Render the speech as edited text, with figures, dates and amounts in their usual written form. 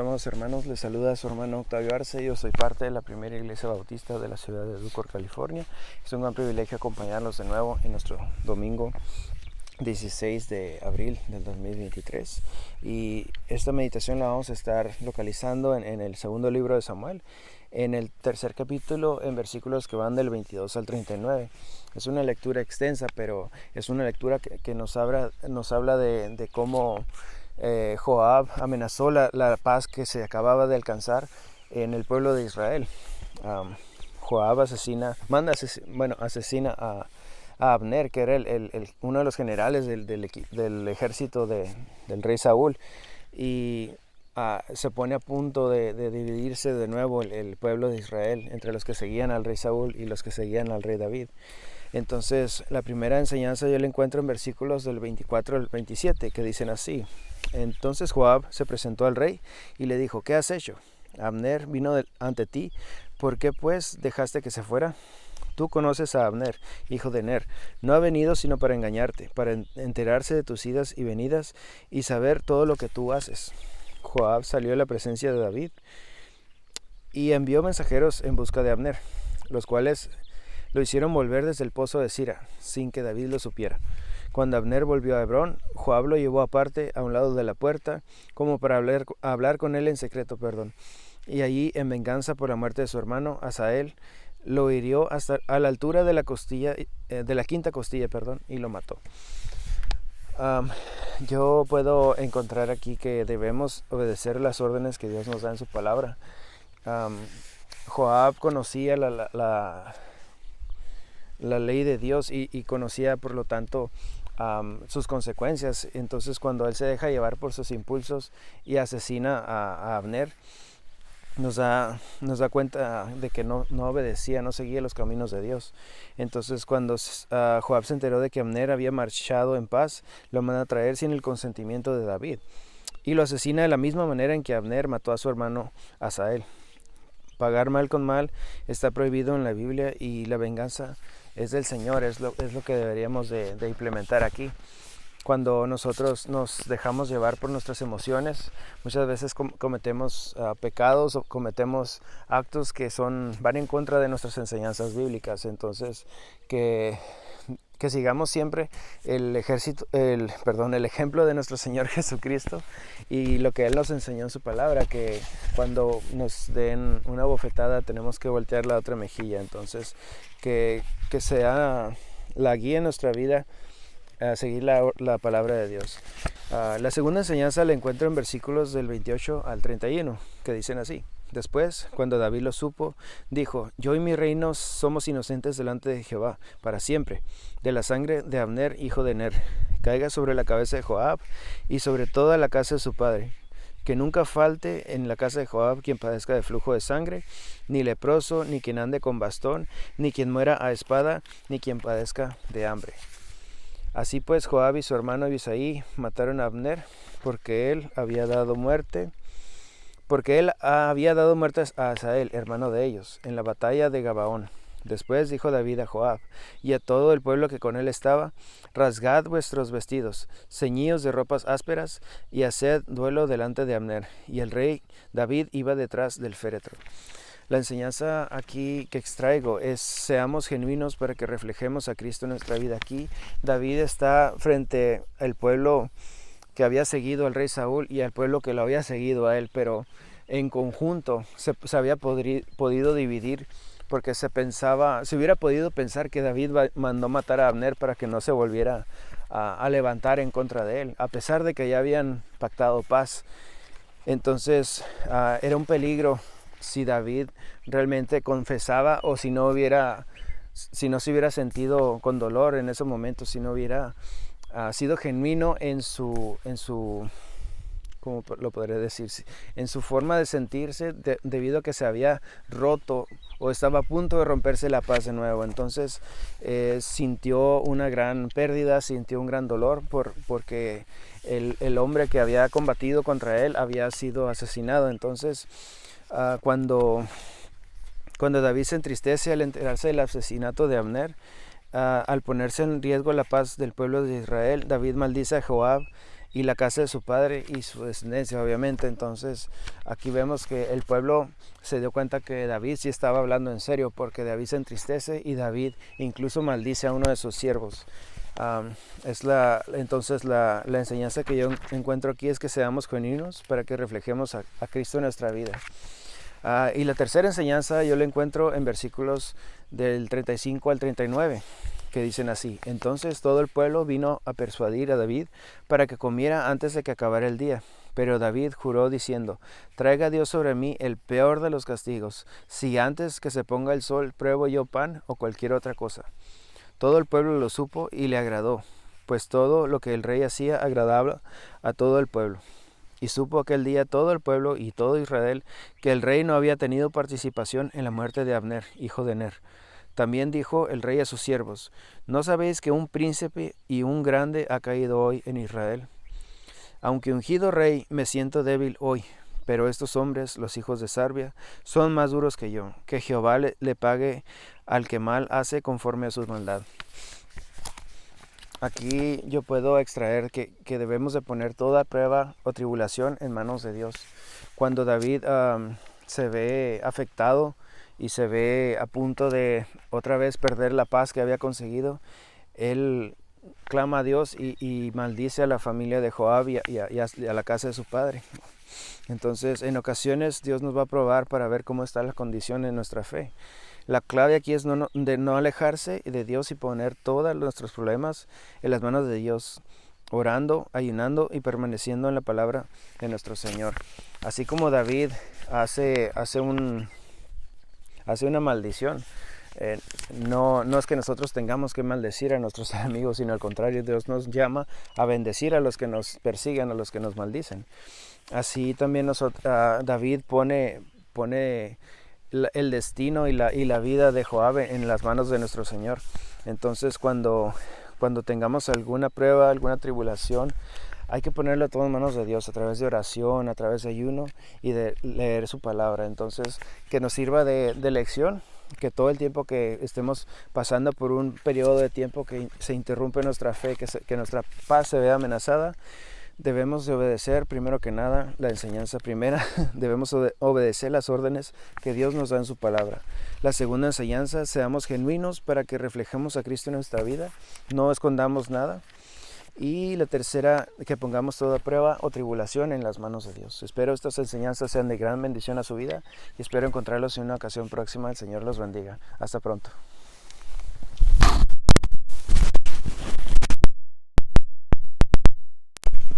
Amados hermanos, les saluda su hermano Octavio Arce. Yo soy parte de la primera iglesia bautista de la ciudad de Ducor, California. Es un gran privilegio acompañarlos de nuevo en nuestro domingo 16 de abril del 2023. Y esta meditación la vamos a estar localizando en el segundo libro de Samuel, en el tercer capítulo, en versículos que van del 22 al 39. Es una lectura extensa, pero es una lectura que nos habla de cómo Joab amenazó la paz que se acababa de alcanzar en el pueblo de Israel. Joab asesina a Abner, que era uno de los generales del ejército del rey Saúl, y se pone a punto de dividirse de nuevo el pueblo de Israel entre los que seguían al rey Saúl y los que seguían al rey David. Entonces, la primera enseñanza yo la encuentro en versículos del 24 al 27, que dicen así: Entonces Joab se presentó al rey y le dijo: ¿Qué has hecho? Abner vino ante ti, ¿por qué pues dejaste que se fuera? Tú conoces a Abner, hijo de Ner. No ha venido sino para engañarte, para enterarse de tus idas y venidas y saber todo lo que tú haces. Joab salió a la presencia de David y envió mensajeros en busca de Abner, los cuales lo hicieron volver desde el pozo de Sira, sin que David lo supiera. Cuando Abner volvió a Hebrón, Joab lo llevó aparte a un lado de la puerta, como para hablar con él en secreto, Y allí, en venganza por la muerte de su hermano, Asael, lo hirió hasta a la altura de la quinta costilla, y lo mató. Yo puedo encontrar aquí que debemos obedecer las órdenes que Dios nos da en su palabra. Joab conocía la ley de Dios y conocía, por lo tanto, sus consecuencias. Entonces, cuando él se deja llevar por sus impulsos y asesina a Abner, nos da cuenta de que no obedecía, no seguía los caminos de Dios. Entonces, cuando Joab se enteró de que Abner había marchado en paz, lo manda a traer sin el consentimiento de David y lo asesina de la misma manera en que Abner mató a su hermano Asael. Pagar mal con mal está prohibido en la Biblia, y la venganza es del Señor. Es lo que deberíamos de implementar aquí. Cuando nosotros nos dejamos llevar por nuestras emociones, muchas veces cometemos pecados o cometemos actos que van en contra de nuestras enseñanzas bíblicas. Entonces, que sigamos siempre el ejemplo de nuestro Señor Jesucristo y lo que Él nos enseñó en su palabra, que cuando nos den una bofetada tenemos que voltear la otra mejilla. Entonces, que sea la guía en nuestra vida a seguir la palabra de Dios. La segunda enseñanza la encuentro en versículos del 28 al 31, que dicen así: Después, cuando David lo supo, dijo: Yo y mi reino somos inocentes delante de Jehová para siempre. De la sangre de Abner, hijo de Ner, caiga sobre la cabeza de Joab y sobre toda la casa de su padre. Que nunca falte en la casa de Joab quien padezca de flujo de sangre, ni leproso, ni quien ande con bastón, ni quien muera a espada, ni quien padezca de hambre. Así pues, Joab y su hermano Abisaí mataron a Abner, porque él había dado muerte a Asael, hermano de ellos, en la batalla de Gabaón. Después dijo David a Joab y a todo el pueblo que con él estaba: Rasgad vuestros vestidos, ceñíos de ropas ásperas, y haced duelo delante de Abner. Y el rey David iba detrás del féretro. La enseñanza aquí que extraigo es: seamos genuinos para que reflejemos a Cristo en nuestra vida. Aquí David está frente al pueblo que había seguido al rey Saúl y al pueblo que lo había seguido a él, pero en conjunto se había podido dividir, porque se hubiera podido pensar que David mandó matar a Abner para que no se volviera a levantar en contra de él, a pesar de que ya habían pactado paz. Entonces era un peligro si David realmente confesaba, o si no se hubiera sentido con dolor en ese momento, si no hubiera sido genuino en su ¿cómo lo podría decir? En su forma de sentirse, debido a que se había roto o estaba a punto de romperse la paz de nuevo. Entonces sintió una gran pérdida, sintió un gran dolor porque el hombre que había combatido contra él había sido asesinado. Entonces cuando David se entristece al enterarse del asesinato de Abner, al ponerse en riesgo la paz del pueblo de Israel, David maldice a Joab y la casa de su padre y su descendencia, obviamente. Entonces aquí vemos que el pueblo se dio cuenta que David sí estaba hablando en serio, porque David se entristece y David incluso maldice a uno de sus siervos. Entonces la enseñanza que yo encuentro aquí es que seamos genuinos para que reflejemos a Cristo en nuestra vida. Y la tercera enseñanza yo la encuentro en versículos del 35 al 39, que dicen así: entonces todo el pueblo vino a persuadir a David para que comiera antes de que acabara el día. Pero David juró diciendo: traiga Dios sobre mí el peor de los castigos, si antes que se ponga el sol pruebo yo pan o cualquier otra cosa. Todo el pueblo lo supo y le agradó, pues todo lo que el rey hacía agradaba a todo el pueblo. Y supo aquel día todo el pueblo y todo Israel que el rey no había tenido participación en la muerte de Abner, hijo de Ner. También dijo el rey a sus siervos: ¿no sabéis que un príncipe y un grande ha caído hoy en Israel? Aunque ungido rey, me siento débil hoy, pero estos hombres, los hijos de Sarbia, son más duros que yo. Que Jehová le pague al que mal hace conforme a su maldad. Aquí yo puedo extraer que debemos de poner toda prueba o tribulación en manos de Dios. Cuando David se ve afectado y se ve a punto de otra vez perder la paz que había conseguido, él clama a Dios y maldice a la familia de Joab y a la casa de su padre. Entonces, en ocasiones Dios nos va a probar para ver cómo está la condición en nuestra fe. La clave aquí es de no alejarse de Dios y poner todos nuestros problemas en las manos de Dios, orando, ayunando y permaneciendo en la palabra de nuestro Señor. Así como David hace una maldición. No es que nosotros tengamos que maldecir a nuestros enemigos, sino al contrario, Dios nos llama a bendecir a los que nos persiguen, a los que nos maldicen. Así también David pone el destino y la vida de Joab en las manos de nuestro Señor. Entonces cuando tengamos alguna prueba, alguna tribulación, hay que ponerlo todo en manos de Dios a través de oración, a través de ayuno y de leer su palabra. Entonces, que nos sirva de lección, que todo el tiempo que estemos pasando por un periodo de tiempo que se interrumpe nuestra fe, que nuestra paz se vea amenazada, debemos de obedecer primero que nada la enseñanza primera, debemos obedecer las órdenes que Dios nos da en su palabra. La segunda enseñanza: seamos genuinos para que reflejemos a Cristo en nuestra vida, no escondamos nada. Y la tercera, que pongamos toda prueba o tribulación en las manos de Dios. Espero estas enseñanzas sean de gran bendición a su vida y espero encontrarlos en una ocasión próxima. El Señor los bendiga. Hasta pronto.